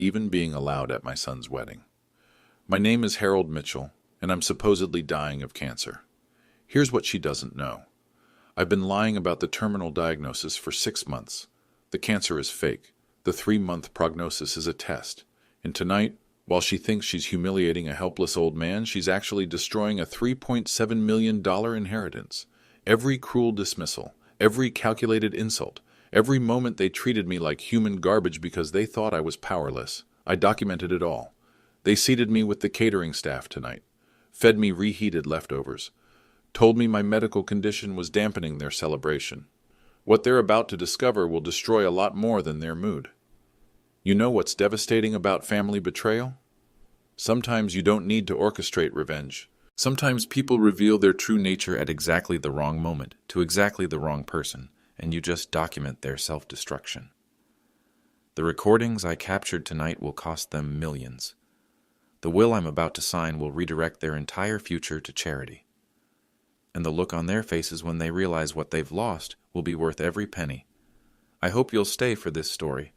even being allowed at my son's wedding. My name is Harold Mitchell, and I'm supposedly dying of cancer. Here's what she doesn't know. I've been lying about the terminal diagnosis for 6 months. The cancer is fake. The 3-month prognosis is a test. And tonight, while she thinks she's humiliating a helpless old man, she's actually destroying a $3.7 million inheritance. Every cruel dismissal, every calculated insult, every moment they treated me like human garbage because they thought I was powerless. I documented it all. They seated me with the catering staff tonight, fed me reheated leftovers, told me my medical condition was dampening their celebration. What they're about to discover will destroy a lot more than their mood. You know what's devastating about family betrayal? Sometimes you don't need to orchestrate revenge. Sometimes people reveal their true nature at exactly the wrong moment, to exactly the wrong person, and you just document their self-destruction. The recordings I captured tonight will cost them millions. The will I'm about to sign will redirect their entire future to charity. And the look on their faces when they realize what they've lost will be worth every penny. I hope you'll stay for this story.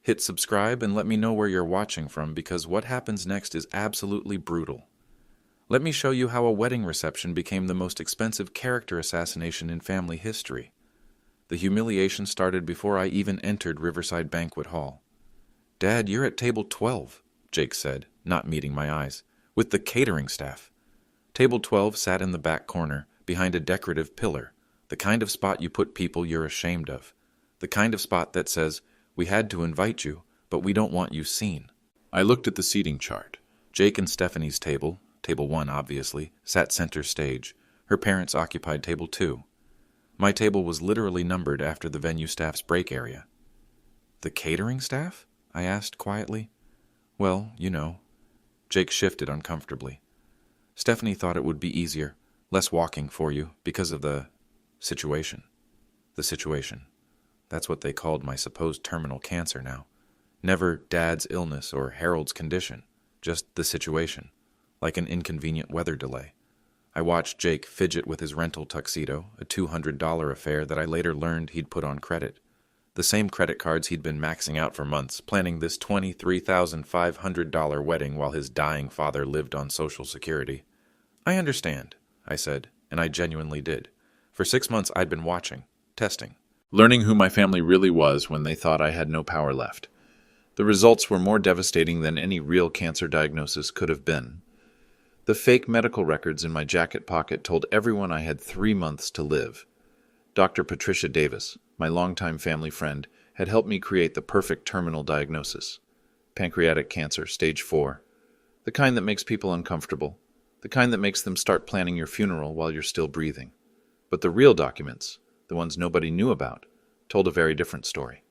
Hit subscribe and let me know where you're watching from, because what happens next is absolutely brutal. Let me show you how a wedding reception became the most expensive character assassination in family history. The humiliation started before I even entered Riverside Banquet Hall. "Dad, you're at table 12, Jake said, not meeting my eyes, with the catering staff. Table 12 sat in the back corner, behind a decorative pillar, the kind of spot you put people you're ashamed of, the kind of spot that says, "We had to invite you, but we don't want you seen." I looked at the seating chart. Jake and Stephanie's table, table 1 obviously, sat center stage. Her parents occupied table 2. My table was literally numbered after the venue staff's break area. "The catering staff?" I asked quietly. "Well, you know." Jake shifted uncomfortably. "Stephanie thought it would be easier, less walking for you, because of the situation." The situation. That's what they called my supposed terminal cancer now. Never Dad's illness or Harold's condition, just the situation, like an inconvenient weather delay. I watched Jake fidget with his rental tuxedo, a $200 affair that I later learned he'd put on credit. The same credit cards he'd been maxing out for months, planning this $23,500 wedding while his dying father lived on Social Security. "I understand," I said, and I genuinely did. For 6 months I'd been watching, testing, learning who my family really was when they thought I had no power left. The results were more devastating than any real cancer diagnosis could have been. The fake medical records in my jacket pocket told everyone I had 3 months to live. Dr. Patricia Davis, my longtime family friend, had helped me create the perfect terminal diagnosis. Pancreatic cancer, stage 4. The kind that makes people uncomfortable. The kind that makes them start planning your funeral while you're still breathing. But the real documents, the ones nobody knew about, told a very different story.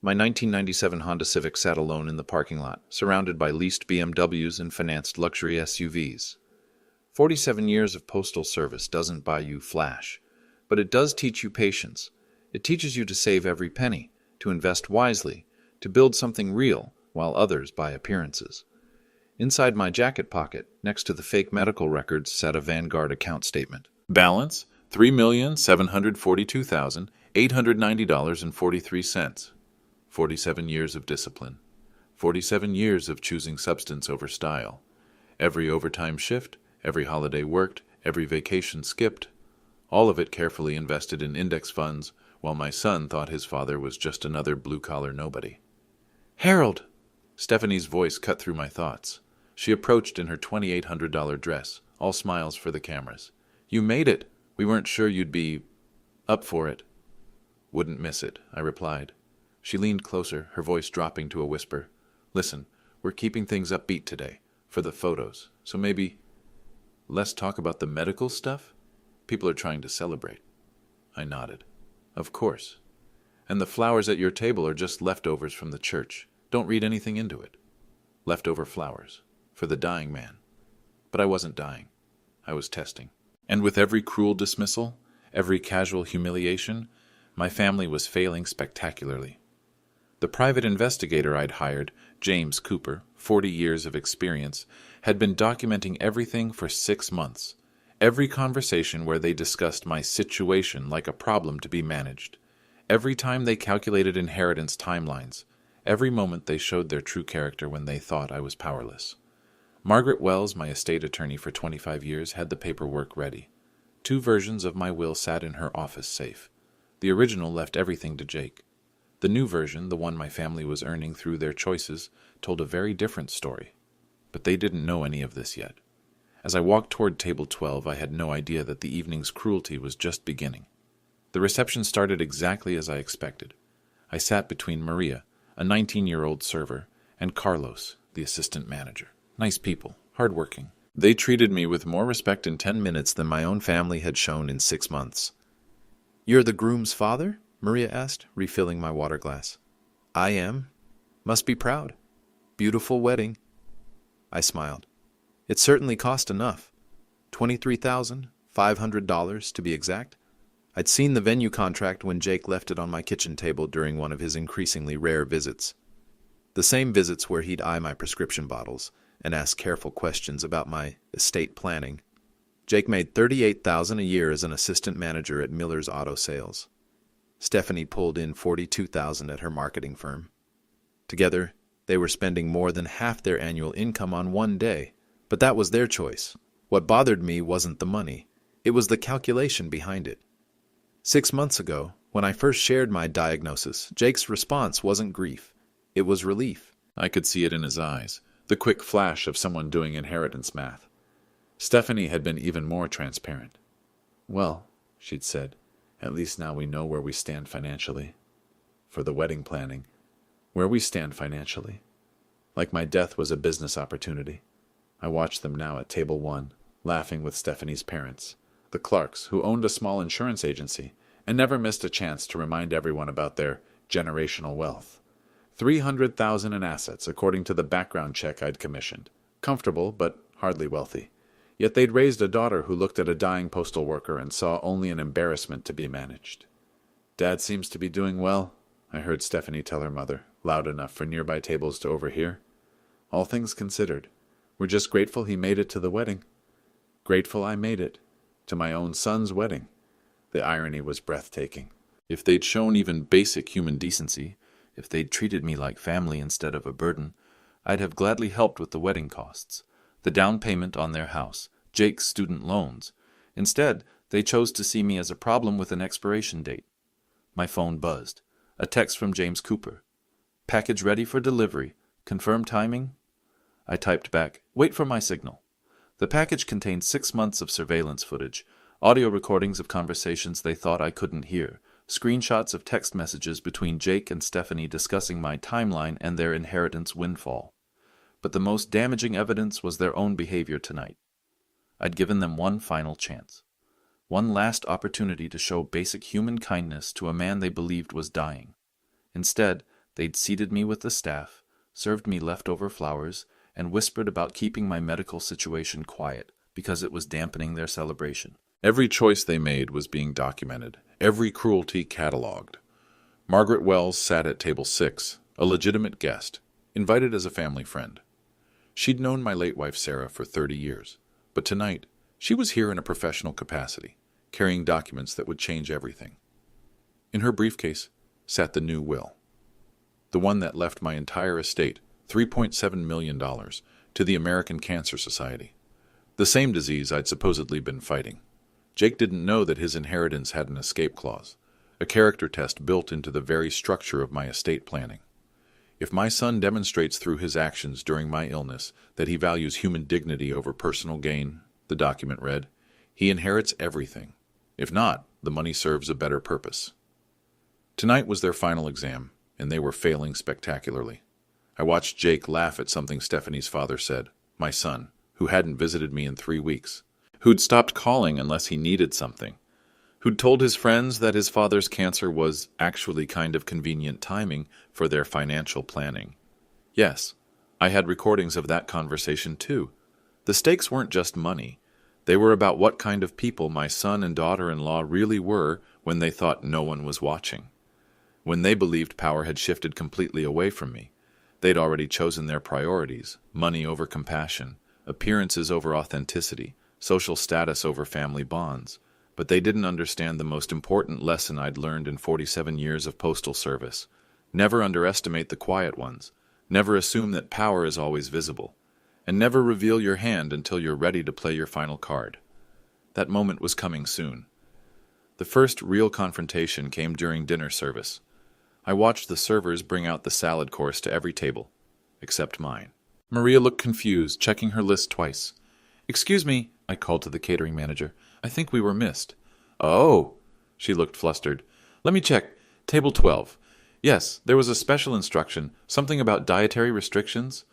My 1997 Honda Civic sat alone in the parking lot, surrounded by leased BMWs and financed luxury SUVs. 47 years of postal service doesn't buy you flash, but it does teach you patience. It teaches you to save every penny, to invest wisely, to build something real while others buy appearances. Inside my jacket pocket, next to the fake medical records, sat a Vanguard account statement. Balance, $3,742,890.43. 47 years of discipline. 47 years of choosing substance over style. Every overtime shift, every holiday worked, every vacation skipped. All of it carefully invested in index funds, while my son thought his father was just another blue-collar nobody. "Harold!" Stephanie's voice cut through my thoughts. She approached in her $2,800 dress, all smiles for the cameras. "You made it! We weren't sure you'd be up for it." "Wouldn't miss it," I replied. She leaned closer, her voice dropping to a whisper. "Listen, we're keeping things upbeat today, for the photos, so maybe less talk about the medical stuff? People are trying to celebrate." I nodded. "Of course. And the flowers at your table are just leftovers from the church. Don't read anything into it. Leftover flowers. For the dying man." But I wasn't dying. I was testing. And with every cruel dismissal, every casual humiliation, my family was failing spectacularly. The private investigator I'd hired, James Cooper, 40 years of experience, had been documenting everything for 6 months. Every conversation where they discussed my situation like a problem to be managed. Every time they calculated inheritance timelines. Every moment they showed their true character when they thought I was powerless. Margaret Wells, my estate attorney for 25 years, had the paperwork ready. 2 versions of my will sat in her office safe. The original left everything to Jake. The new version, the one my family was earning through their choices, told a very different story. But they didn't know any of this yet. As I walked toward table 12, I had no idea that the evening's cruelty was just beginning. The reception started exactly as I expected. I sat between Maria, a 19-year-old server, and Carlos, the assistant manager. Nice people, hardworking. They treated me with more respect in 10 minutes than my own family had shown in 6 months. "You're the groom's father?" Maria asked, refilling my water glass. "I am. Must be proud. Beautiful wedding." I smiled. It certainly cost enough. $23,500 to be exact. I'd seen the venue contract when Jake left it on my kitchen table during one of his increasingly rare visits. The same visits where he'd eye my prescription bottles and ask careful questions about my estate planning. Jake made $38,000 a year as an assistant manager at Miller's Auto Sales. Stephanie pulled in $42,000 at her marketing firm. Together, they were spending more than half their annual income on one day, but that was their choice. What bothered me wasn't the money. It was the calculation behind it. 6 months ago, when I first shared my diagnosis, Jake's response wasn't grief. It was relief. I could see it in his eyes, the quick flash of someone doing inheritance math. Stephanie had been even more transparent. "Well," she'd said, "at least now we know where we stand financially. For the wedding planning, where we stand financially. Like my death was a business opportunity." I watched them now at table 1, laughing with Stephanie's parents, the Clarks, who owned a small insurance agency and never missed a chance to remind everyone about their generational wealth. $300,000 in assets, according to the background check I'd commissioned. Comfortable, but hardly wealthy. Yet they'd raised a daughter who looked at a dying postal worker and saw only an embarrassment to be managed. "Dad seems to be doing well," I heard Stephanie tell her mother, loud enough for nearby tables to overhear. "All things considered, we're just grateful he made it to the wedding. Grateful I made it. To my own son's wedding." The irony was breathtaking. If they'd shown even basic human decency, if they'd treated me like family instead of a burden, I'd have gladly helped with the wedding costs, the down payment on their house, Jake's student loans. Instead, they chose to see me as a problem with an expiration date. My phone buzzed. A text from James Cooper. "Package ready for delivery. Confirm timing?" I typed back, "Wait for my signal." The package contained 6 months of surveillance footage, audio recordings of conversations they thought I couldn't hear, screenshots of text messages between Jake and Stephanie discussing my timeline and their inheritance windfall. But the most damaging evidence was their own behavior tonight. I'd given them one final chance. One last opportunity to show basic human kindness to a man they believed was dying. Instead, they'd seated me with the staff, served me leftover flowers, and whispered about keeping my medical situation quiet because it was dampening their celebration. Every choice they made was being documented, every cruelty catalogued. Margaret Wells sat at table 6, a legitimate guest, invited as a family friend. She'd known my late wife Sarah for 30 years, but tonight she was here in a professional capacity, carrying documents that would change everything. In her briefcase sat the new will, the one that left my entire estate, $3.7 million, to the American Cancer Society, the same disease I'd supposedly been fighting. Jake didn't know that his inheritance had an escape clause, a character test built into the very structure of my estate planning. If my son demonstrates through his actions during my illness that he values human dignity over personal gain, the document read, he inherits everything. If not, the money serves a better purpose. Tonight was their final exam, and they were failing spectacularly. I watched Jake laugh at something Stephanie's father said, my son, who hadn't visited me in 3 weeks, who'd stopped calling unless he needed something, who'd told his friends that his father's cancer was actually kind of convenient timing for their financial planning. Yes, I had recordings of that conversation too. The stakes weren't just money. They were about what kind of people my son and daughter-in-law really were when they thought no one was watching. When they believed power had shifted completely away from me. They'd already chosen their priorities, money over compassion, appearances over authenticity, social status over family bonds. But they didn't understand the most important lesson I'd learned in 47 years of postal service. Never underestimate the quiet ones. Never assume that power is always visible. And never reveal your hand until you're ready to play your final card. That moment was coming soon. The first real confrontation came during dinner service. I watched the servers bring out the salad course to every table, except mine. Maria looked confused, checking her list twice. "Excuse me," I called to the catering manager. "I think we were missed." "Oh," she looked flustered. "Let me check. Table 12. Yes, there was a special instruction, something about dietary restrictions.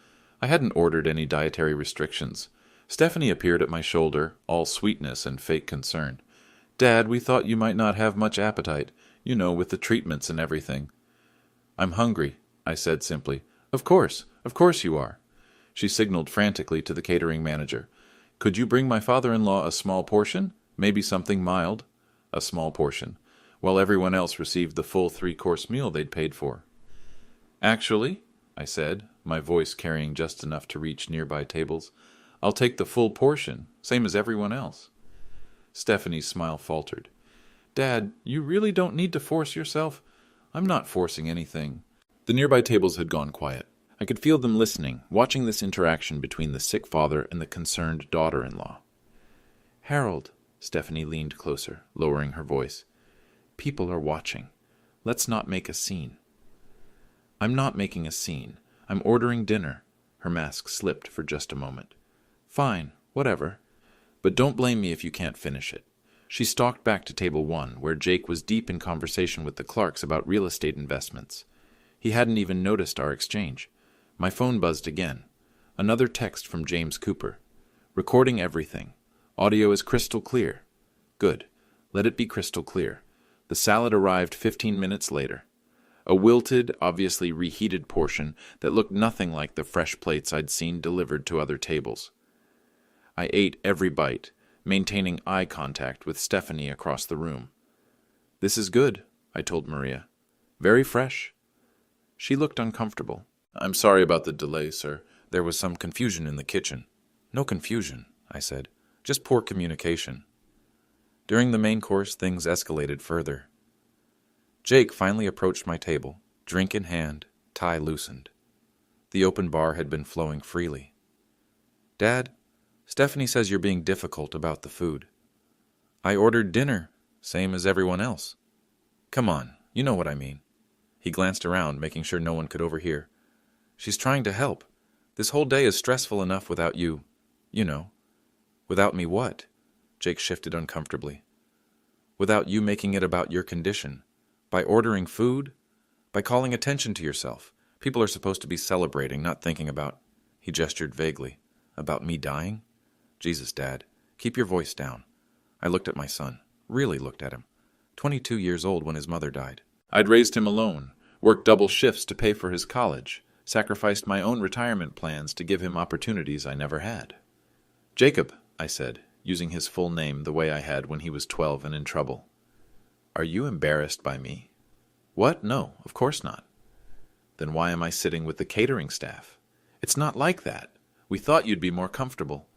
I hadn't ordered any dietary restrictions." Stephanie appeared at my shoulder, all sweetness and fake concern. "Dad, we thought you might not have much appetite, with the treatments and everything." "I'm hungry," I said simply. Of course you are." She signaled frantically to the catering manager. "Could you bring my father-in-law a small portion? Maybe something mild?" A small portion, while everyone else received the full 3-course meal they'd paid for. "Actually," I said, my voice carrying just enough to reach nearby tables, "I'll take the full portion, same as everyone else." Stephanie's smile faltered. "Dad, you really don't need to force yourself." "I'm not forcing anything." The nearby tables had gone quiet. I could feel them listening, watching this interaction between the sick father and the concerned daughter-in-law. "Harold," Stephanie leaned closer, lowering her voice. "People are watching. Let's not make a scene." "I'm not making a scene. I'm ordering dinner." Her mask slipped for just a moment. "Fine, whatever. But don't blame me if you can't finish it." She stalked back to table 1, where Jake was deep in conversation with the Clarks about real estate investments. He hadn't even noticed our exchange. My phone buzzed again. Another text from James Cooper. "Recording everything. Audio is crystal clear." Good. Let it be crystal clear. The salad arrived 15 minutes later. A wilted, obviously reheated portion that looked nothing like the fresh plates I'd seen delivered to other tables. I ate every bite, maintaining eye contact with Stephanie across the room. "This is good," I told Maria. "Very fresh." She looked uncomfortable. "I'm sorry about the delay, sir. There was some confusion in the kitchen." "No confusion," I said. "Just poor communication." During the main course, things escalated further. Jake finally approached my table, drink in hand, tie loosened. The open bar had been flowing freely. "Dad, Stephanie says you're being difficult about the food." "I ordered dinner, same as everyone else." "Come on, you know what I mean." He glanced around, making sure no one could overhear. "She's trying to help. This whole day is stressful enough without you. Without me what?" Jake shifted uncomfortably. "Without you making it about your condition. By ordering food. By calling attention to yourself. People are supposed to be celebrating, not thinking about..." He gestured vaguely. "About me dying? Jesus, Dad, keep your voice down." I looked at my son. Really looked at him. 22 years old when his mother died. I'd raised him alone, worked double shifts to pay for his college, sacrificed my own retirement plans to give him opportunities I never had. "Jacob," I said, using his full name the way I had when he was 12 and in trouble. "Are you embarrassed by me?" "What? No, of course not." "Then why am I sitting with the catering staff?" "It's not like that. We thought you'd be more comfortable."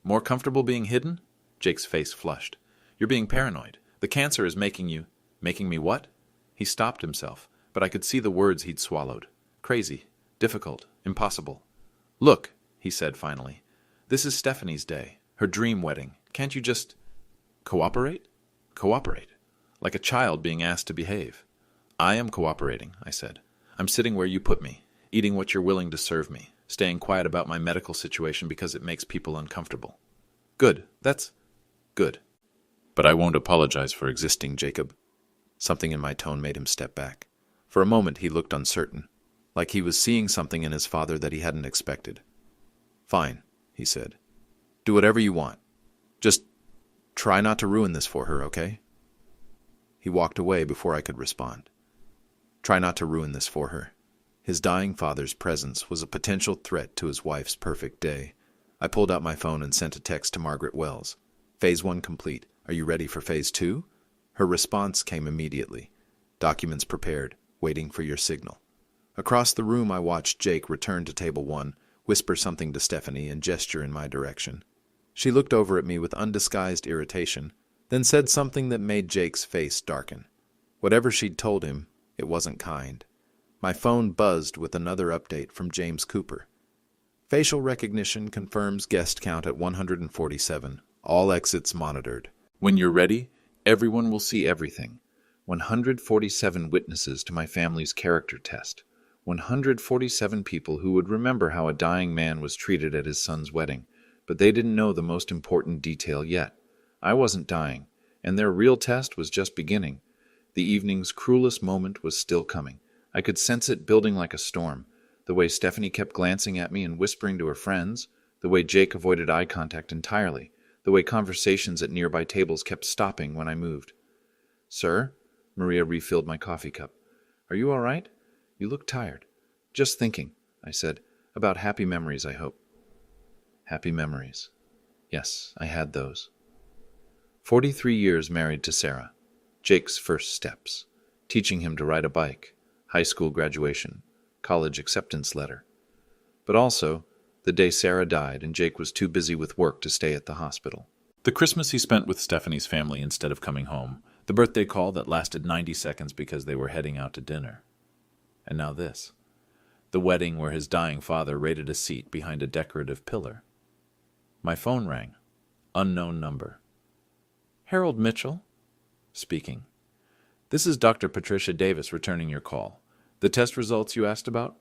"More comfortable being hidden?" Jake's face flushed. "You're being paranoid. The cancer is making you..." "Making me what?" He stopped himself, but I could see the words he'd swallowed. "Crazy. Difficult. Impossible." "Look," he said finally. "This is Stephanie's day. Her dream wedding. Can't you just..." "Cooperate?" "Cooperate. Like a child being asked to behave." "I am cooperating," I said. "I'm sitting where you put me, eating what you're willing to serve me, staying quiet about my medical situation because it makes people uncomfortable." "Good. That's good. But I won't apologize for existing, Jacob." Something in my tone made him step back. For a moment he looked uncertain, like he was seeing something in his father that he hadn't expected. "Fine," he said. "Do whatever you want. Just try not to ruin this for her, okay?" He walked away before I could respond. Try not to ruin this for her. His dying father's presence was a potential threat to his wife's perfect day. I pulled out my phone and sent a text to Margaret Wells. "Phase 1 complete. Are you ready for Phase 2? Her response came immediately. "Documents prepared. Waiting for your signal." Across the room I watched Jake return to table 1, whisper something to Stephanie, and gesture in my direction. She looked over at me with undisguised irritation, then said something that made Jake's face darken. Whatever she'd told him, it wasn't kind. My phone buzzed with another update from James Cooper. Facial recognition confirms guest count at 147. All exits monitored. When you're ready, everyone will see everything. 147 witnesses to my family's character test. 147 people who would remember how a dying man was treated at his son's wedding, but they didn't know the most important detail yet. I wasn't dying, and their real test was just beginning. The evening's cruelest moment was still coming. I could sense it building like a storm. The way Stephanie kept glancing at me and whispering to her friends, the way Jake avoided eye contact entirely, the way conversations at nearby tables kept stopping when I moved. "Sir?" Maria refilled my coffee cup. "Are you all right? You look tired." "Just thinking," I said. "About happy memories, I hope." Happy memories. Yes, I had those. 43 years married to Sarah. Jake's first steps. Teaching him to ride a bike. High school graduation. College acceptance letter. But also, the day Sarah died and Jake was too busy with work to stay at the hospital. The Christmas he spent with Stephanie's family instead of coming home. The birthday call that lasted 90 seconds because they were heading out to dinner. And now this. The wedding where his dying father raided a seat behind a decorative pillar. My phone rang. Unknown number. "Harold Mitchell?" Speaking. "This is Dr. Patricia Davis returning your call. The test results you asked about?"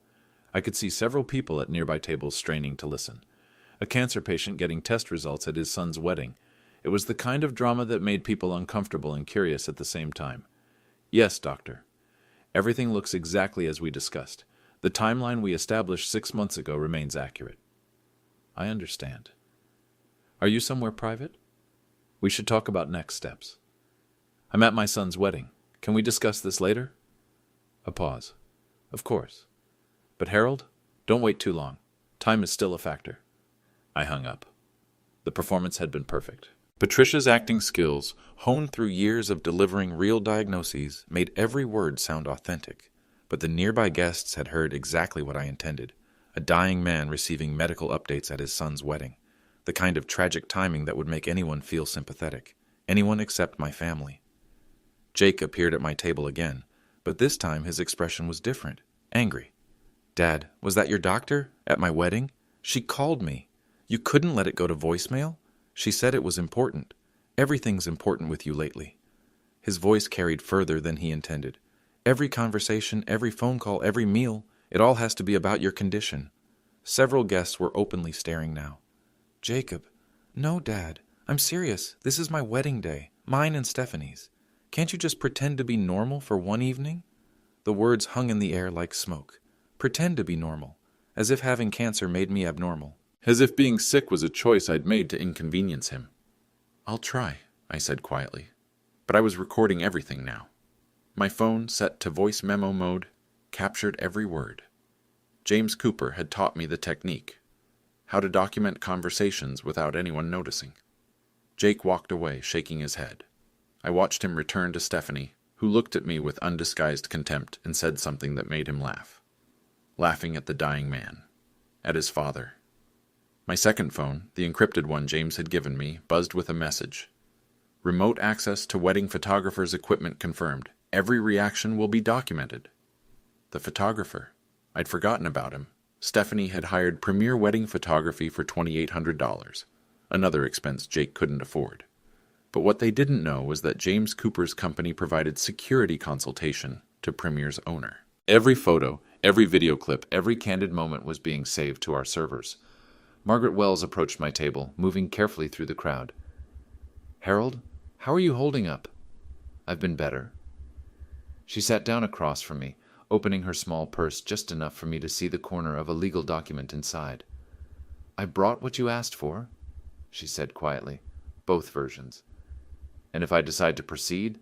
I could see several people at nearby tables straining to listen. A cancer patient getting test results at his son's wedding. It was the kind of drama that made people uncomfortable and curious at the same time. "Yes, doctor. Everything looks exactly as we discussed. The timeline we established 6 months ago remains accurate." "I understand. Are you somewhere private? We should talk about next steps." "I'm at my son's wedding. Can we discuss this later?" A pause. "Of course. But Harold, don't wait too long. Time is still a factor." I hung up. The performance had been perfect. Patricia's acting skills, honed through years of delivering real diagnoses, made every word sound authentic. But the nearby guests had heard exactly what I intended. A dying man receiving medical updates at his son's wedding. The kind of tragic timing that would make anyone feel sympathetic. Anyone except my family. Jake appeared at my table again, but this time his expression was different. Angry. "Dad, was that your doctor? At my wedding? She called me. You couldn't let it go to voicemail? She said it was important. Everything's important with you lately." His voice carried further than he intended. "Every conversation, every phone call, every meal, it all has to be about your condition." Several guests were openly staring now. "Jacob." "No, Dad. I'm serious. This is my wedding day. Mine and Stephanie's. Can't you just pretend to be normal for one evening?" The words hung in the air like smoke. Pretend to be normal. As if having cancer made me abnormal. As if being sick was a choice I'd made to inconvenience him. "I'll try," I said quietly. But I was recording everything now. My phone, set to voice memo mode, captured every word. James Cooper had taught me the technique. How to document conversations without anyone noticing. Jake walked away, shaking his head. I watched him return to Stephanie, who looked at me with undisguised contempt and said something that made him laugh. Laughing at the dying man. At his father. My second phone, the encrypted one James had given me, buzzed with a message. "Remote access to wedding photographer's equipment confirmed. Every reaction will be documented." The photographer. I'd forgotten about him. Stephanie had hired premier wedding photography for $2,800. Another expense Jake couldn't afford. But what they didn't know was that James Cooper's company provided security consultation to Premier's owner. Every photo, every video clip, every candid moment was being saved to our servers. Margaret Wells approached my table, moving carefully through the crowd. "Harold, how are you holding up?" "I've been better." She sat down across from me, opening her small purse just enough for me to see the corner of a legal document inside. "I brought what you asked for," she said quietly. "Both versions. And if I decide to proceed,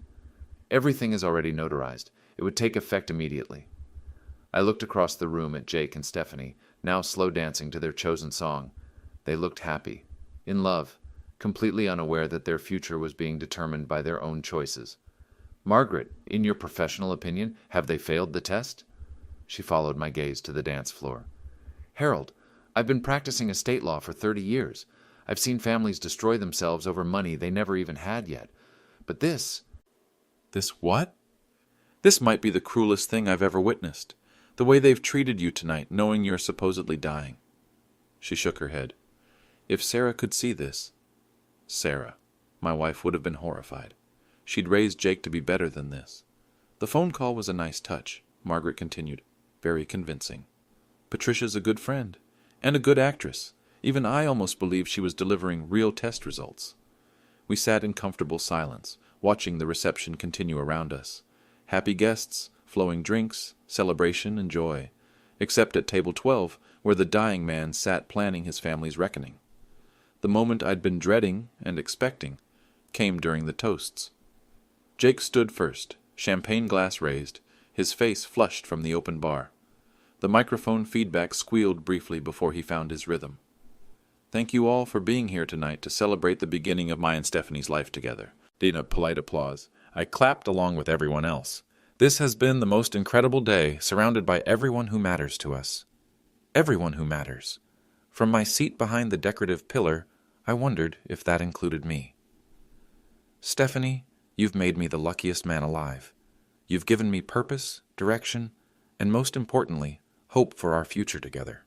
everything is already notarized. It would take effect immediately." I looked across the room at Jake and Stephanie, now slow dancing to their chosen song. They looked happy, in love, completely unaware that their future was being determined by their own choices. "Margaret, in your professional opinion, have they failed the test?" She followed my gaze to the dance floor. "Harold, I've been practicing estate law for 30 years. I've seen families destroy themselves over money they never even had yet. But this..." "This what?" "This might be the cruelest thing I've ever witnessed. The way they've treated you tonight, knowing you're supposedly dying." She shook her head. If Sarah could see this, Sarah, my wife, would have been horrified. She'd raised Jake to be better than this. The phone call was a nice touch, Margaret continued. Very convincing. Patricia's a good friend, and a good actress. Even I almost believed she was delivering real test results. We sat in comfortable silence, watching the reception continue around us. Happy guests, flowing drinks, celebration and joy, except at table 12, where the dying man sat planning his family's reckoning. The moment I'd been dreading and expecting came during the toasts. Jake stood first, champagne glass raised, his face flushed from the open bar. The microphone feedback squealed briefly before he found his rhythm. "Thank you all for being here tonight to celebrate the beginning of my and Stephanie's life together." In a polite applause, I clapped along with everyone else. "This has been the most incredible day, surrounded by everyone who matters to us. Everyone who matters. From my seat behind the decorative pillar, I wondered if that included me. Stephanie, you've made me the luckiest man alive. You've given me purpose, direction, and most importantly, hope for our future together.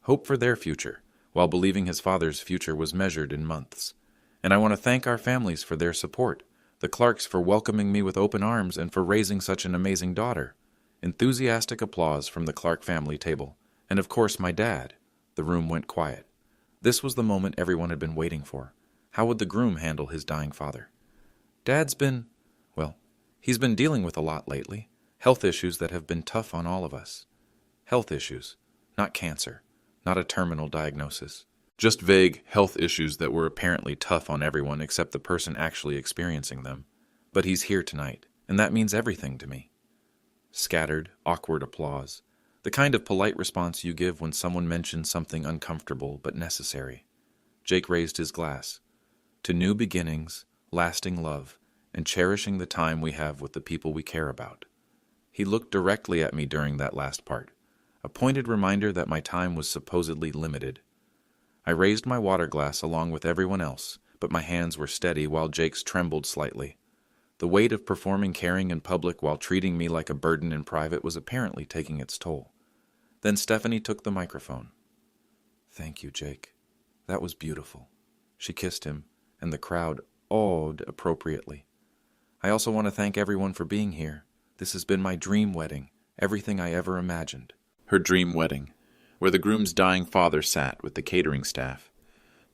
Hope for their future, while believing his father's future was measured in months. And I want to thank our families for their support, the Clarks for welcoming me with open arms and for raising such an amazing daughter." Enthusiastic applause from the Clark family table, and of course my dad. The room went quiet. This was the moment everyone had been waiting for. How would the groom handle his dying father? Dad's been, well, he's been dealing with a lot lately. Health issues that have been tough on all of us. Health issues, not cancer, not a terminal diagnosis. Just vague health issues that were apparently tough on everyone except the person actually experiencing them. But he's here tonight, and that means everything to me. Scattered, awkward applause. The kind of polite response you give when someone mentions something uncomfortable but necessary. Jake raised his glass. To new beginnings, lasting love, and cherishing the time we have with the people we care about. He looked directly at me during that last part, a pointed reminder that my time was supposedly limited. I raised my water glass along with everyone else, but my hands were steady while Jake's trembled slightly. The weight of performing caring in public while treating me like a burden in private was apparently taking its toll. Then Stephanie took the microphone. "Thank you, Jake. That was beautiful." She kissed him, and the crowd awed appropriately. "I also want to thank everyone for being here. This has been my dream wedding, everything I ever imagined." Her dream wedding, where the groom's dying father sat with the catering staff.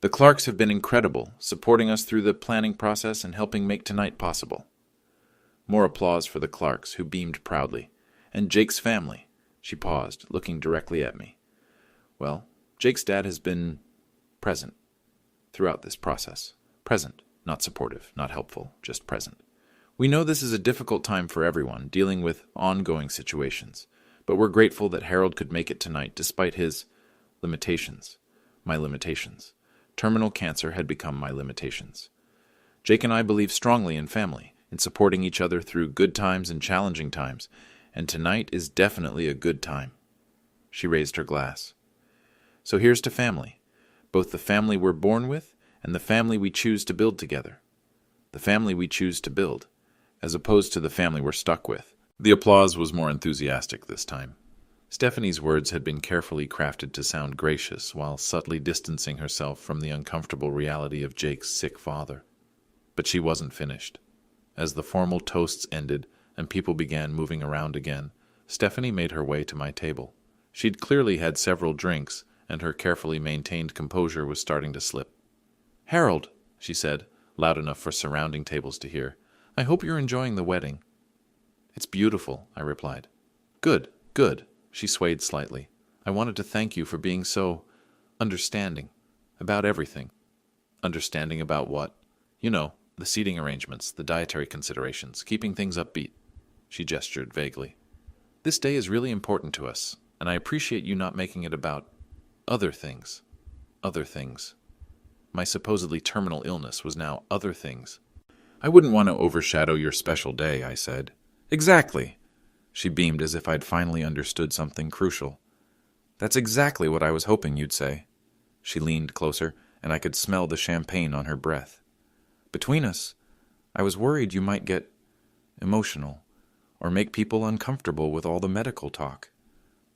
"The Clarks have been incredible, supporting us through the planning process and helping make tonight possible." More applause for the Clarks, who beamed proudly. "And Jake's family." She paused, looking directly at me. "Well, Jake's dad has been present throughout this process. Present, not supportive, not helpful, just present. We know this is a difficult time for everyone, dealing with ongoing situations, but we're grateful that Harold could make it tonight despite his limitations, my limitations. Terminal cancer had become my limitations. Jake and I believe strongly in family, in supporting each other through good times and challenging times, and tonight is definitely a good time." She raised her glass. "So here's to family, both the family we're born with and the family we choose to build together. The family we choose to build, as opposed to the family we're stuck with." The applause was more enthusiastic this time. Stephanie's words had been carefully crafted to sound gracious while subtly distancing herself from the uncomfortable reality of Jake's sick father. But she wasn't finished. As the formal toasts ended and people began moving around again, Stephanie made her way to my table. She'd clearly had several drinks, and her carefully maintained composure was starting to slip. "Harold," she said, loud enough for surrounding tables to hear, "I hope you're enjoying the wedding." "It's beautiful," I replied. "Good, good." She swayed slightly. "I wanted to thank you for being so understanding about everything." "Understanding about what?" "You know, the seating arrangements, the dietary considerations, keeping things upbeat." She gestured vaguely. "This day is really important to us, and I appreciate you not making it about other things." Other things. My supposedly terminal illness was now other things. "I wouldn't want to overshadow your special day," I said. "Exactly." She beamed as if I'd finally understood something crucial. "That's exactly what I was hoping you'd say." She leaned closer, and I could smell the champagne on her breath. "Between us, I was worried you might get emotional, or make people uncomfortable with all the medical talk.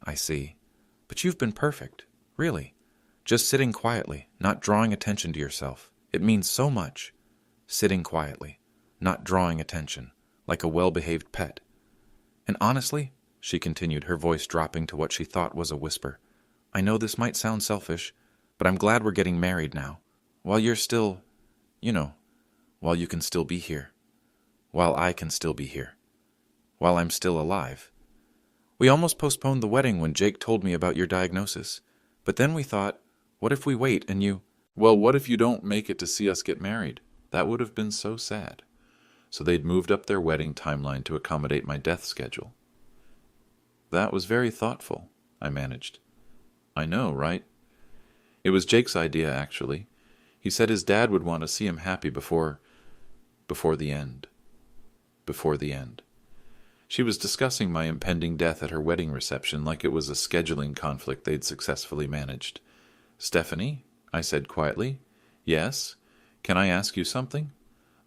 I see. But you've been perfect, really. Just sitting quietly, not drawing attention to yourself. It means so much. Sitting quietly, not drawing attention, like a well-behaved pet. And honestly, she continued, her voice dropping to what she thought was a whisper, I know this might sound selfish, but I'm glad we're getting married now. While you're still, while you can still be here. While I can still be here. While I'm still alive. We almost postponed the wedding when Jake told me about your diagnosis. But then we thought, what if we wait and you... Well, what if you don't make it to see us get married? That would have been so sad. So they'd moved up their wedding timeline to accommodate my death schedule. That was very thoughtful, I managed. I know, right? It was Jake's idea, actually. He said his dad would want to see him happy before the end. Before the end. She was discussing my impending death at her wedding reception like it was a scheduling conflict they'd successfully managed. Stephanie, I said quietly. Yes? Can I ask you something?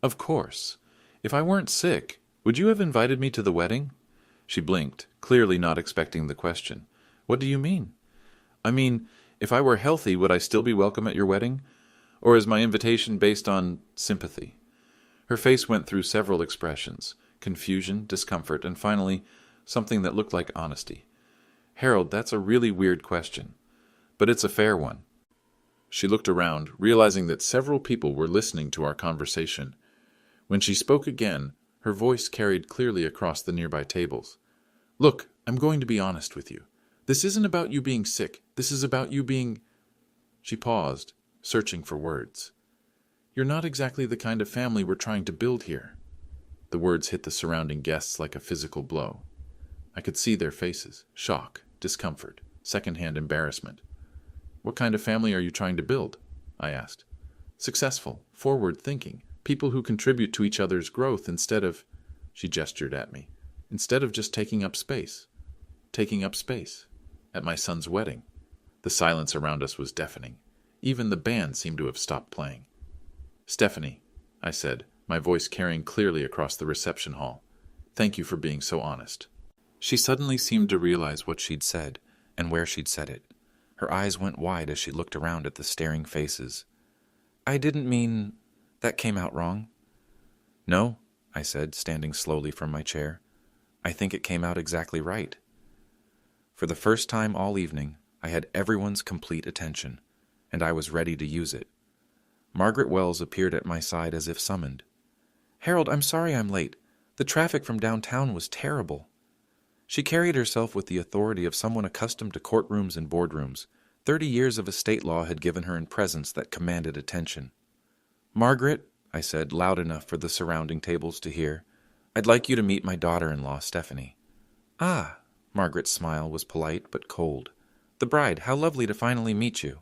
Of course. If I weren't sick, would you have invited me to the wedding? She blinked, clearly not expecting the question. What do you mean? I mean, if I were healthy, would I still be welcome at your wedding? Or is my invitation based on sympathy? Her face went through several expressions. Confusion, discomfort, and finally, something that looked like honesty. Harold, that's a really weird question, but it's a fair one. She looked around, realizing that several people were listening to our conversation. When she spoke again, her voice carried clearly across the nearby tables. Look, I'm going to be honest with you. This isn't about you being sick. This is about you being... She paused, searching for words. You're not exactly the kind of family we're trying to build here. The words hit the surrounding guests like a physical blow. I could see their faces, shock, discomfort, secondhand embarrassment. What kind of family are you trying to build? I asked. Successful, forward-thinking, people who contribute to each other's growth instead of... She gestured at me. Instead of just taking up space. Taking up space. At my son's wedding. The silence around us was deafening. Even the band seemed to have stopped playing. Stephanie, I said, my voice carrying clearly across the reception hall. Thank you for being so honest. She suddenly seemed to realize what she'd said and where she'd said it. Her eyes went wide as she looked around at the staring faces. I didn't mean... That came out wrong. No, I said, standing slowly from my chair. I think it came out exactly right. For the first time all evening, I had everyone's complete attention, and I was ready to use it. Margaret Wells appeared at my side as if summoned. Harold, I'm sorry I'm late. The traffic from downtown was terrible. She carried herself with the authority of someone accustomed to courtrooms and boardrooms. 30 years of estate law had given her a presence that commanded attention. Margaret, I said, loud enough for the surrounding tables to hear, I'd like you to meet my daughter-in-law, Stephanie. Ah, Margaret's smile was polite but cold. The bride, how lovely to finally meet you.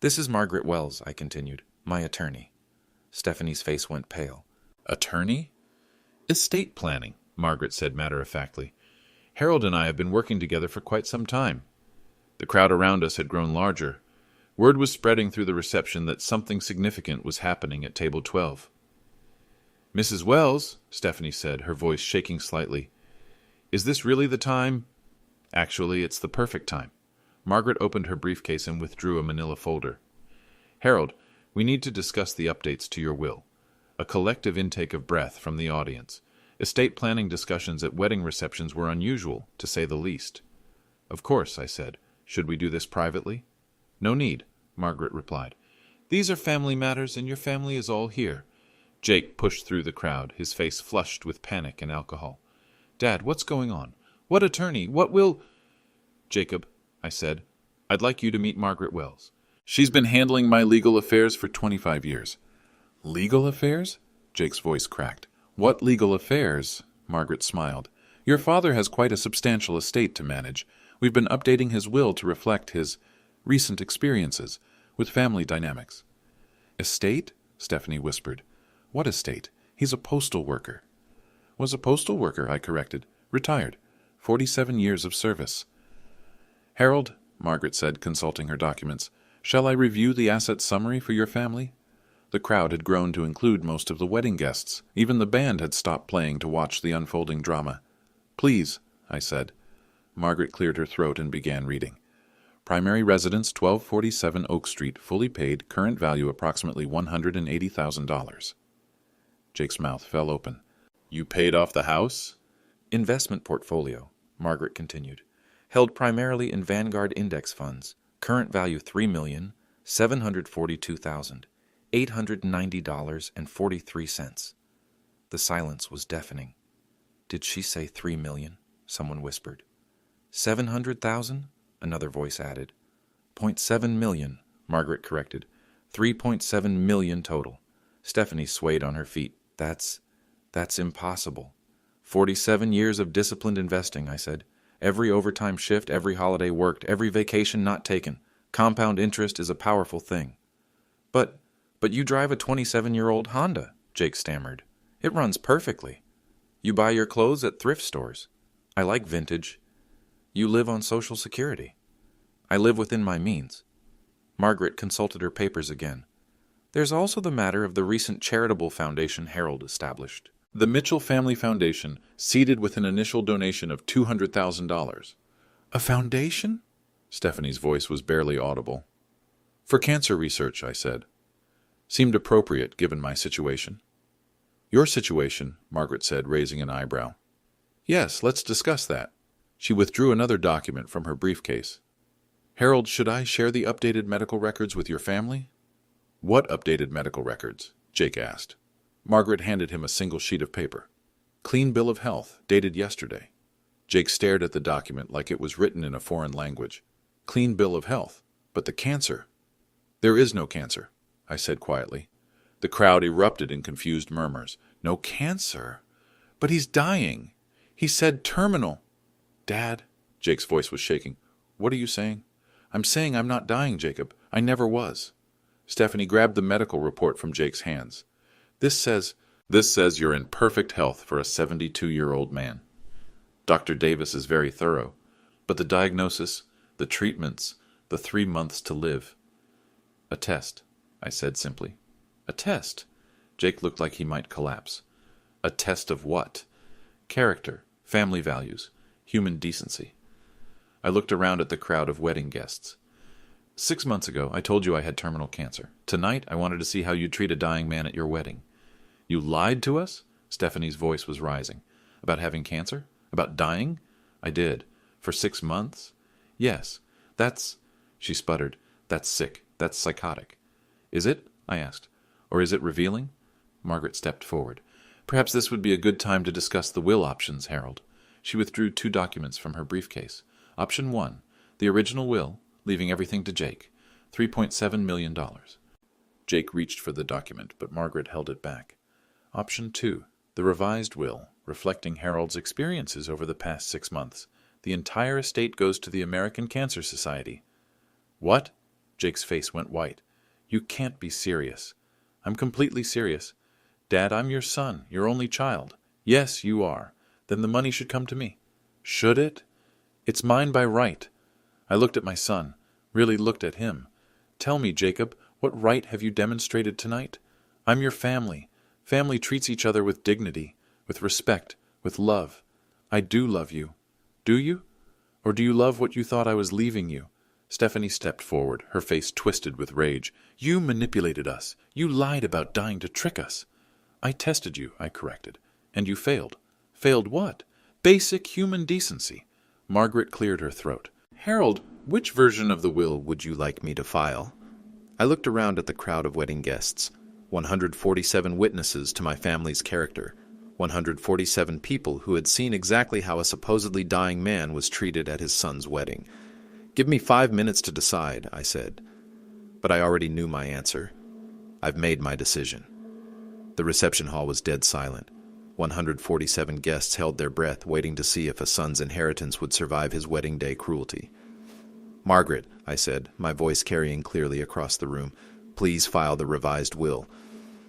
This is Margaret Wells, I continued, my attorney. Stephanie's face went pale. Attorney? Estate planning, Margaret said matter-of-factly. Harold and I have been working together for quite some time. The crowd around us had grown larger. Word was spreading through the reception that something significant was happening at table 12. Mrs. Wells, Stephanie said, her voice shaking slightly, is this really the time? Actually, it's the perfect time. Margaret opened her briefcase and withdrew a manila folder. Harold, we need to discuss the updates to your will. A collective intake of breath from the audience. Estate planning discussions at wedding receptions were unusual, to say the least. Of course, I said. Should we do this privately? No need, Margaret replied. These are family matters, and your family is all here. Jake pushed through the crowd, his face flushed with panic and alcohol. Dad, what's going on? What attorney? What will... Jacob, I said, I'd like you to meet Margaret Wells. She's been handling my legal affairs for 25 years. Legal affairs? Jake's voice cracked. What legal affairs? Margaret smiled. Your father has quite a substantial estate to manage. We've been updating his will to reflect his recent experiences with family dynamics. Estate? Stephanie whispered. What estate? He's a postal worker. Was a postal worker, I corrected. Retired. 47 years of service. Harold, Margaret said, consulting her documents, shall I review the asset summary for your family? The crowd had grown to include most of the wedding guests. Even the band had stopped playing to watch the unfolding drama. Please, I said. Margaret cleared her throat and began reading. Primary residence, 1247 Oak Street, fully paid, current value approximately $180,000. Jake's mouth fell open. You paid off the house? Investment portfolio, Margaret continued. Held primarily in Vanguard index funds. Current value $3,742,890.43. The silence was deafening. Did she say 3 million? Someone whispered. 700,000? Another voice added. 0.7 million, Margaret corrected. 3.7 million total. Stephanie swayed on her feet. That's impossible. 47 years of disciplined investing, I said. Every overtime shift, every holiday worked, every vacation not taken. Compound interest is a powerful thing. But you drive a 27-year-old Honda, Jake stammered. It runs perfectly. You buy your clothes at thrift stores. I like vintage. You live on Social Security. I live within my means. Margaret consulted her papers again. There's also the matter of the recent charitable foundation Harold established. The Mitchell Family Foundation, seeded with an initial donation of $200,000. A foundation? Stephanie's voice was barely audible. For cancer research, I said. Seemed appropriate, given my situation. Your situation, Margaret said, raising an eyebrow. Yes, let's discuss that. She withdrew another document from her briefcase. Harold, should I share the updated medical records with your family? What updated medical records? Jake asked. Margaret handed him a single sheet of paper. Clean bill of health, dated yesterday. Jake stared at the document like it was written in a foreign language. Clean bill of health. But the cancer. There is no cancer, I said quietly. The crowd erupted in confused murmurs. No cancer? But he's dying. He said terminal. Dad, Jake's voice was shaking. What are you saying? I'm saying I'm not dying, Jacob. I never was. Stephanie grabbed the medical report from Jake's hands. This says you're in perfect health for a 72-year-old man. Dr. Davis is very thorough, but the diagnosis, the treatments, the 3 months to live. A test, I said simply. A test? Jake looked like he might collapse. A test of what? Character, family values, human decency. I looked around at the crowd of wedding guests. 6 months ago, I told you I had terminal cancer. Tonight, I wanted to see how you'd treat a dying man at your wedding. You lied to us? Stephanie's voice was rising. About having cancer? About dying? I did. For 6 months? Yes. She sputtered. That's sick. That's psychotic. Is it? I asked. Or is it revealing? Margaret stepped forward. Perhaps this would be a good time to discuss the will options, Harold. She withdrew 2 documents from her briefcase. Option 1, the original will, leaving everything to Jake. $3.7 million. Jake reached for the document, but Margaret held it back. Option 2, the revised will, reflecting Harold's experiences over the past 6 months. The entire estate goes to the American Cancer Society. What? Jake's face went white. You can't be serious. I'm completely serious. Dad, I'm your son, your only child. Yes, you are. Then the money should come to me. Should it? It's mine by right. I looked at my son, really looked at him. Tell me, Jacob, what right have you demonstrated tonight? I'm your family. Family treats each other with dignity, with respect, with love. I do love you. Do you? Or do you love what you thought I was leaving you? Stephanie stepped forward, her face twisted with rage. You manipulated us. You lied about dying to trick us. I tested you, I corrected. And you failed. Failed what? Basic human decency. Margaret cleared her throat. Harold, which version of the will would you like me to file? I looked around at the crowd of wedding guests. 147 witnesses to my family's character. 147 people who had seen exactly how a supposedly dying man was treated at his son's wedding. Give me 5 minutes to decide, I said. But I already knew my answer. I've made my decision. The reception hall was dead silent. 147 guests held their breath, waiting to see if a son's inheritance would survive his wedding day cruelty. Margaret, I said, my voice carrying clearly across the room, please file the revised will.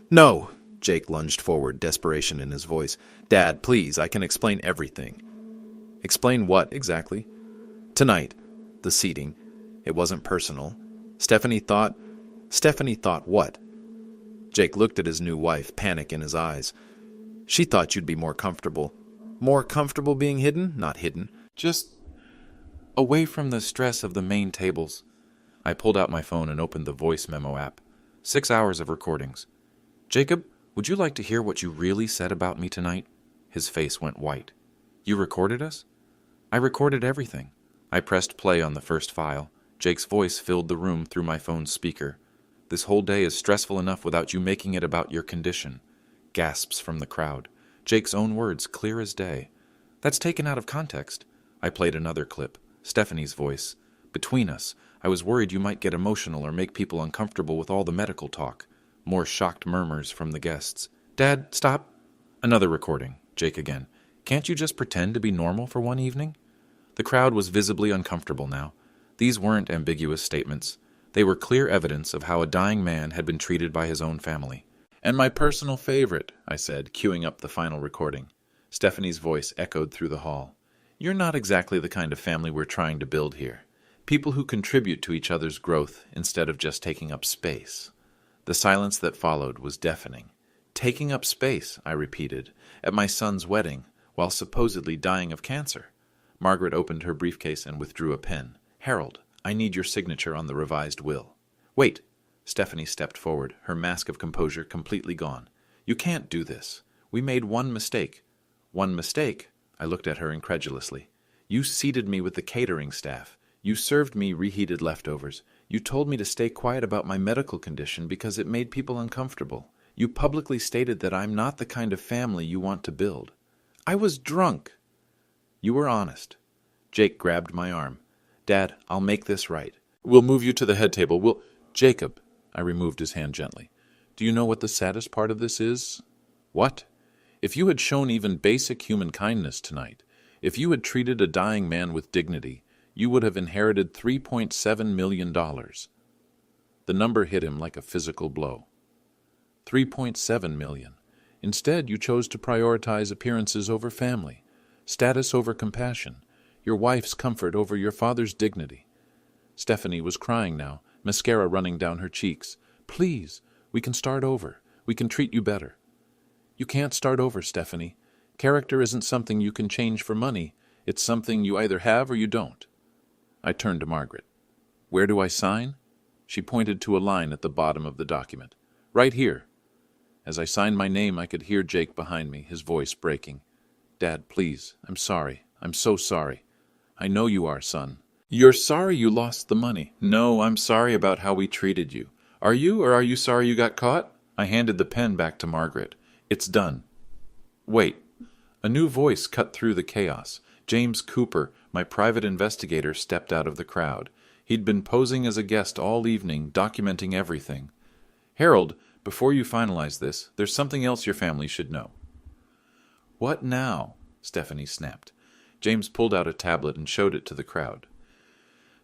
No! Jake lunged forward, desperation in his voice. Dad, please, I can explain everything. Explain what, exactly? Tonight, the seating. It wasn't personal. Stephanie thought what? Jake looked at his new wife, panic in his eyes. She thought you'd be more comfortable. More comfortable being hidden? Not hidden. Just Away from the stress of the main tables. I pulled out my phone and opened the voice memo app. 6 hours of recordings. Jacob, would you like to hear what you really said about me tonight? His face went white. You recorded us? I recorded everything. I pressed play on the first file. Jake's voice filled the room through my phone's speaker. This whole day is stressful enough without you making it about your condition. Gasps from the crowd. Jake's own words, clear as day. That's taken out of context. I played another clip. Stephanie's voice. Between us, I was worried you might get emotional or make people uncomfortable with all the medical talk. More shocked murmurs from the guests. Dad, stop. Another recording. Jake again. Can't you just pretend to be normal for one evening? The crowd was visibly uncomfortable now. These weren't ambiguous statements. They were clear evidence of how a dying man had been treated by his own family. And my personal favorite, I said, queuing up the final recording. Stephanie's voice echoed through the hall. You're not exactly the kind of family we're trying to build here. People who contribute to each other's growth instead of just taking up space. The silence that followed was deafening. Taking up space, I repeated, at my son's wedding, while supposedly dying of cancer. Margaret opened her briefcase and withdrew a pen. Harold, I need your signature on the revised will. Wait. Stephanie stepped forward, her mask of composure completely gone. You can't do this. We made one mistake. One mistake? I looked at her incredulously. You seated me with the catering staff. You served me reheated leftovers. You told me to stay quiet about my medical condition because it made people uncomfortable. You publicly stated that I'm not the kind of family you want to build. I was drunk. You were honest. Jake grabbed my arm. Dad, I'll make this right. We'll move you to the head table. Jacob, I removed his hand gently. Do you know what the saddest part of this is? What? If you had shown even basic human kindness tonight, if you had treated a dying man with dignity, you would have inherited $3.7 million. The number hit him like a physical blow. $3.7 million. Instead, you chose to prioritize appearances over family, status over compassion, your wife's comfort over your father's dignity. Stephanie was crying now, mascara running down her cheeks. Please, we can start over. We can treat you better. You can't start over, Stephanie. Character isn't something you can change for money. It's something you either have or you don't. I turned to Margaret. Where do I sign? She pointed to a line at the bottom of the document. Right here. As I signed my name, I could hear Jake behind me, his voice breaking. Dad, please, I'm sorry. I'm so sorry. I know you are, son. You're sorry you lost the money. No, I'm sorry about how we treated you. Are you, or are you sorry you got caught? I handed the pen back to Margaret. It's done. Wait. A new voice cut through the chaos. James Cooper, my private investigator, stepped out of the crowd. He'd been posing as a guest all evening, documenting everything. Harold, before you finalize this, there's something else your family should know. What now? Stephanie snapped. James pulled out a tablet and showed it to the crowd.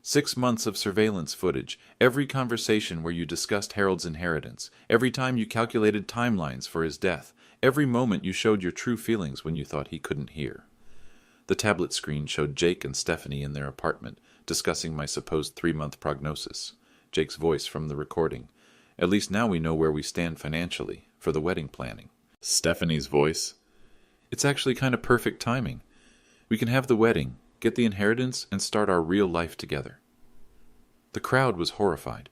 6 months of surveillance footage, every conversation where you discussed Harold's inheritance, every time you calculated timelines for his death, every moment you showed your true feelings when you thought he couldn't hear. The tablet screen showed Jake and Stephanie in their apartment, discussing my supposed 3-month prognosis. Jake's voice from the recording. At least now we know where we stand financially, for the wedding planning. Stephanie's voice. It's actually kind of perfect timing. We can have the wedding, get the inheritance, and start our real life together. The crowd was horrified.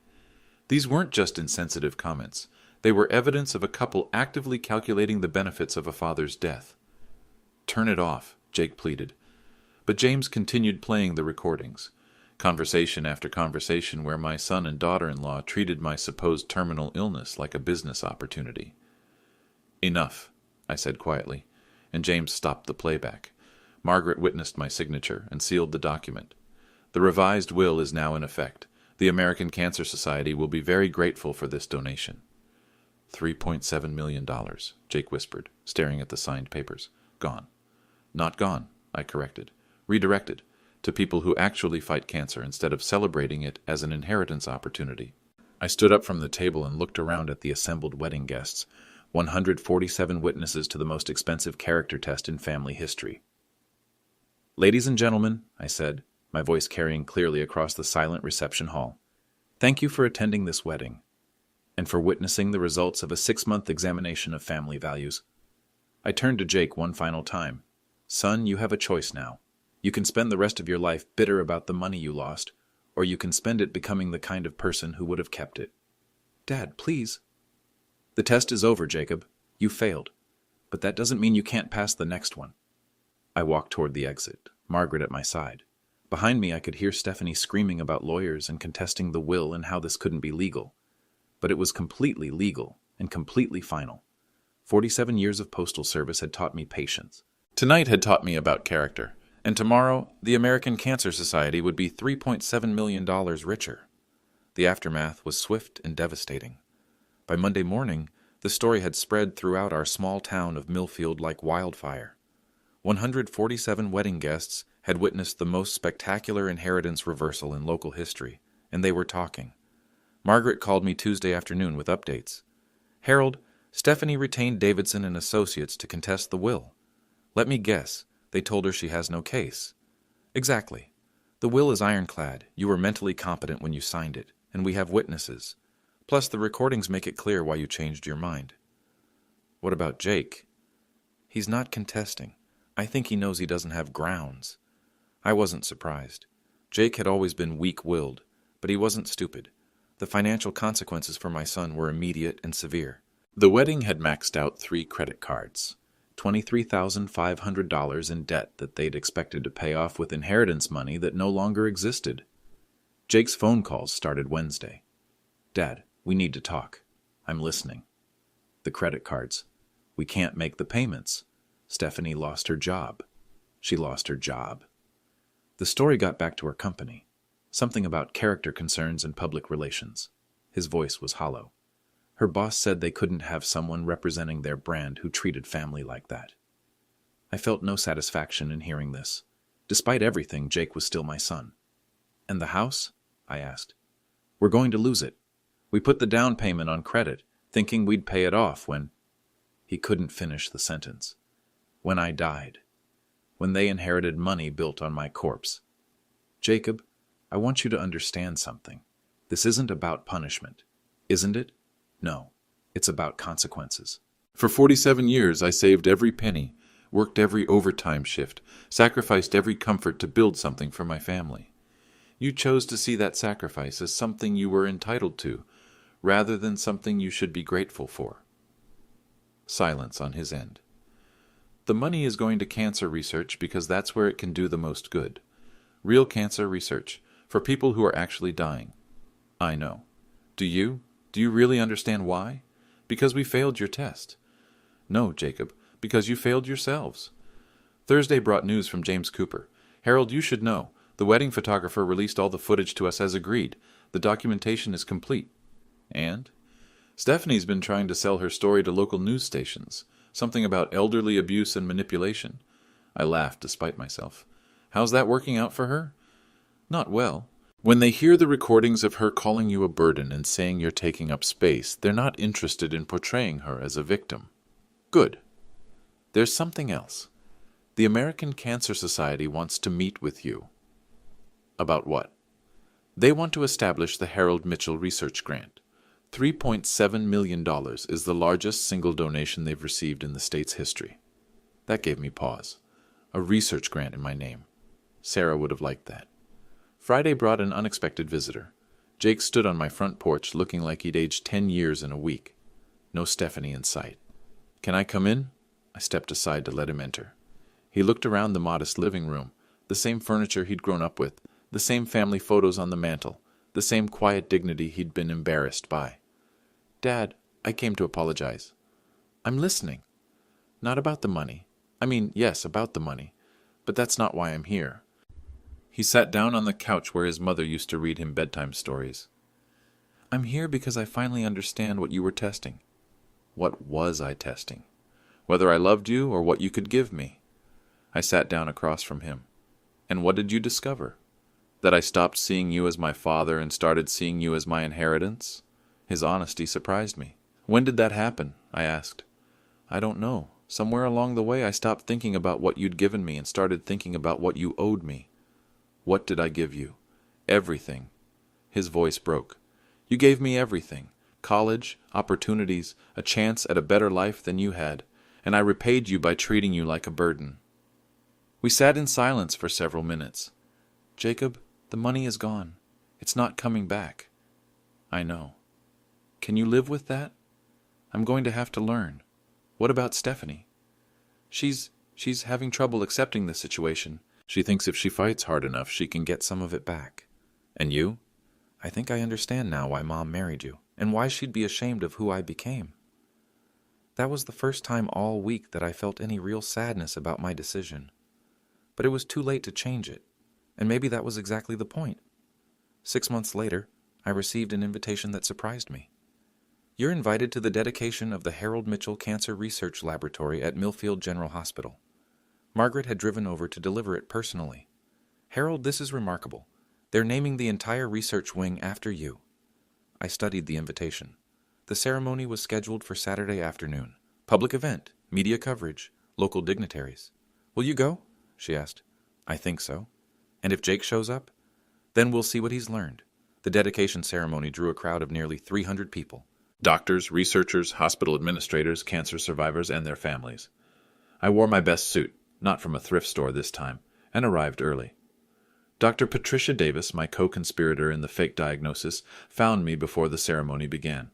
These weren't just insensitive comments. They were evidence of a couple actively calculating the benefits of a father's death. Turn it off, Jake pleaded. But James continued playing the recordings. Conversation after conversation where my son and daughter-in-law treated my supposed terminal illness like a business opportunity. Enough, I said quietly, and James stopped the playback. Margaret witnessed my signature and sealed the document. The revised will is now in effect. The American Cancer Society will be very grateful for this donation. $3.7 million, Jake whispered, staring at the signed papers. Gone. Not gone, I corrected. Redirected to people who actually fight cancer instead of celebrating it as an inheritance opportunity. I stood up from the table and looked around at the assembled wedding guests, 147 witnesses to the most expensive character test in family history. Ladies and gentlemen, I said, my voice carrying clearly across the silent reception hall, thank you for attending this wedding, and for witnessing the results of a 6-month examination of family values. I turned to Jake one final time. Son, you have a choice now. You can spend the rest of your life bitter about the money you lost, or you can spend it becoming the kind of person who would have kept it. Dad, please. The test is over, Jacob. You failed. But that doesn't mean you can't pass the next one. I walked toward the exit, Margaret at my side. Behind me, I could hear Stephanie screaming about lawyers and contesting the will and how this couldn't be legal. But it was completely legal and completely final. 47 years of postal service had taught me patience. Tonight had taught me about character. And tomorrow, the American Cancer Society would be $3.7 million richer. The aftermath was swift and devastating. By Monday morning, the story had spread throughout our small town of Millfield like wildfire. 147 wedding guests had witnessed the most spectacular inheritance reversal in local history, and they were talking. Margaret called me Tuesday afternoon with updates. Harold, Stephanie retained Davidson and Associates to contest the will. Let me guess, they told her she has no case. Exactly. The will is ironclad. You were mentally competent when you signed it, and we have witnesses. Plus, the recordings make it clear why you changed your mind. What about Jake? He's not contesting. I think he knows he doesn't have grounds. I wasn't surprised. Jake had always been weak-willed, but he wasn't stupid. The financial consequences for my son were immediate and severe. The wedding had maxed out 3 credit cards, $23,500 in debt that they'd expected to pay off with inheritance money that no longer existed. Jake's phone calls started Wednesday. Dad, we need to talk. I'm listening. The credit cards. We can't make the payments. Stephanie lost her job. She lost her job. The story got back to her company. Something about character concerns and public relations. His voice was hollow. Her boss said they couldn't have someone representing their brand who treated family like that. I felt no satisfaction in hearing this. Despite everything, Jake was still my son. And the house? I asked. We're going to lose it. We put the down payment on credit, thinking we'd pay it off when... He couldn't finish the sentence. When I died. When they inherited money built on my corpse. Jacob, I want you to understand something. This isn't about punishment. Isn't it? No, it's about consequences. For 47 years, I saved every penny, worked every overtime shift, sacrificed every comfort to build something for my family. You chose to see that sacrifice as something you were entitled to, rather than something you should be grateful for. Silence on his end. The money is going to cancer research because that's where it can do the most good. Real cancer research, for people who are actually dying. I know. Do you? Do you really understand why? Because we failed your test. No, Jacob, because you failed yourselves. Thursday brought news from James Cooper. Harold, you should know. The wedding photographer released all the footage to us as agreed. The documentation is complete. And? Stephanie's been trying to sell her story to local news stations. Something about elderly abuse and manipulation. I laughed despite myself. How's that working out for her? Not well. When they hear the recordings of her calling you a burden and saying you're taking up space, they're not interested in portraying her as a victim. Good. There's something else. The American Cancer Society wants to meet with you. About what? They want to establish the Harold Mitchell Research Grant. $3.7 million is the largest single donation they've received in the state's history. That gave me pause. A research grant in my name. Sarah would have liked that. Friday brought an unexpected visitor. Jake stood on my front porch looking like he'd aged 10 years in a week. No Stephanie in sight. Can I come in? I stepped aside to let him enter. He looked around the modest living room, the same furniture he'd grown up with, the same family photos on the mantel, the same quiet dignity he'd been embarrassed by. Dad, I came to apologize. I'm listening. Not about the money. I mean, yes, about the money. But that's not why I'm here. He sat down on the couch where his mother used to read him bedtime stories. I'm here because I finally understand what you were testing. What was I testing? Whether I loved you or what you could give me. I sat down across from him. And what did you discover? That I stopped seeing you as my father and started seeing you as my inheritance? His honesty surprised me. When did that happen? I asked. I don't know. Somewhere along the way I stopped thinking about what you'd given me and started thinking about what you owed me. What did I give you? Everything. His voice broke. You gave me everything. College, opportunities, a chance at a better life than you had, and I repaid you by treating you like a burden. We sat in silence for several minutes. Jacob, the money is gone. It's not coming back. I know. Can you live with that? I'm going to have to learn. What about Stephanie? She's having trouble accepting the situation. She thinks if she fights hard enough, she can get some of it back. And you? I think I understand now why Mom married you, and why she'd be ashamed of who I became. That was the first time all week that I felt any real sadness about my decision. But it was too late to change it, and maybe that was exactly the point. 6 months later, I received an invitation that surprised me. You're invited to the dedication of the Harold Mitchell Cancer Research Laboratory at Millfield General Hospital. Margaret had driven over to deliver it personally. Harold, this is remarkable. They're naming the entire research wing after you. I studied the invitation. The ceremony was scheduled for Saturday afternoon. Public event, media coverage, local dignitaries. Will you go? She asked. I think so. And if Jake shows up? Then we'll see what he's learned. The dedication ceremony drew a crowd of nearly 300 people. Doctors, researchers, hospital administrators, cancer survivors, and their families. I wore my best suit, not from a thrift store this time, and arrived early. Dr. Patricia Davis, my co-conspirator in the fake diagnosis, found me before the ceremony began.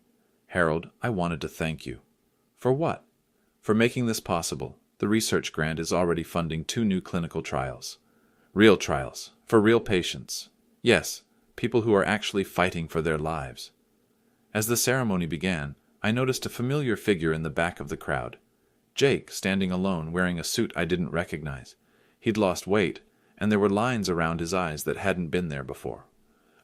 Harold, I wanted to thank you. For what? For making this possible. The research grant is already funding 2 new clinical trials. Real trials, for real patients. Yes, people who are actually fighting for their lives. As the ceremony began, I noticed a familiar figure in the back of the crowd. Jake, standing alone, wearing a suit I didn't recognize. He'd lost weight, and there were lines around his eyes that hadn't been there before.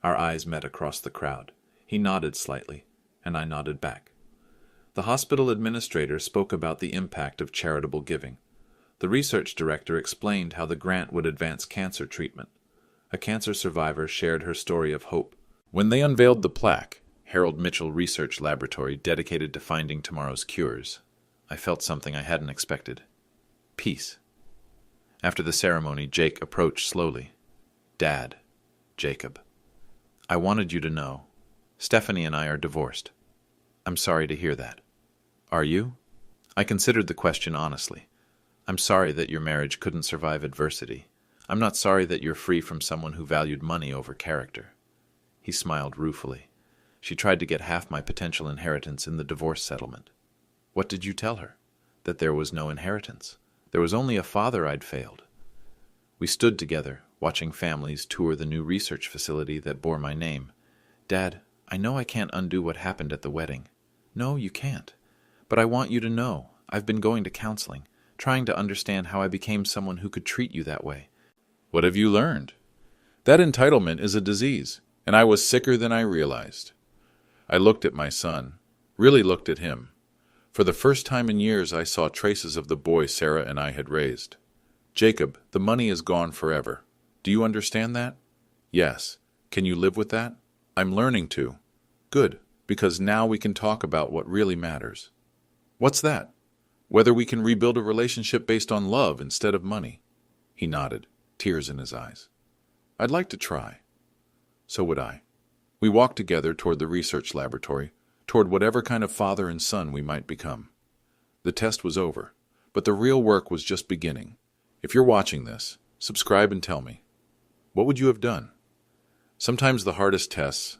Our eyes met across the crowd. He nodded slightly, and I nodded back. The hospital administrator spoke about the impact of charitable giving. The research director explained how the grant would advance cancer treatment. A cancer survivor shared her story of hope. When they unveiled the plaque, Harold Mitchell Research Laboratory dedicated to finding tomorrow's cures, I felt something I hadn't expected. Peace. After the ceremony, Jake approached slowly. Dad, Jacob. I wanted you to know. Stephanie and I are divorced. I'm sorry to hear that. Are you? I considered the question honestly. I'm sorry that your marriage couldn't survive adversity. I'm not sorry that you're free from someone who valued money over character. He smiled ruefully. She tried to get half my potential inheritance in the divorce settlement. What did you tell her? That there was no inheritance. There was only a father I'd failed. We stood together, watching families tour the new research facility that bore my name. Dad, I know I can't undo what happened at the wedding. No, you can't. But I want you to know, I've been going to counseling, trying to understand how I became someone who could treat you that way. What have you learned? That entitlement is a disease, and I was sicker than I realized. I looked at my son, really looked at him. For the first time in years, I saw traces of the boy Sarah and I had raised. Jacob, the money is gone forever. Do you understand that? Yes. Can you live with that? I'm learning to. Good, because now we can talk about what really matters. What's that? Whether we can rebuild a relationship based on love instead of money. He nodded, tears in his eyes. I'd like to try. So would I. We walked together toward the research laboratory, toward whatever kind of father and son we might become. The test was over, but the real work was just beginning. If you're watching this, subscribe and tell me. What would you have done? Sometimes the hardest tests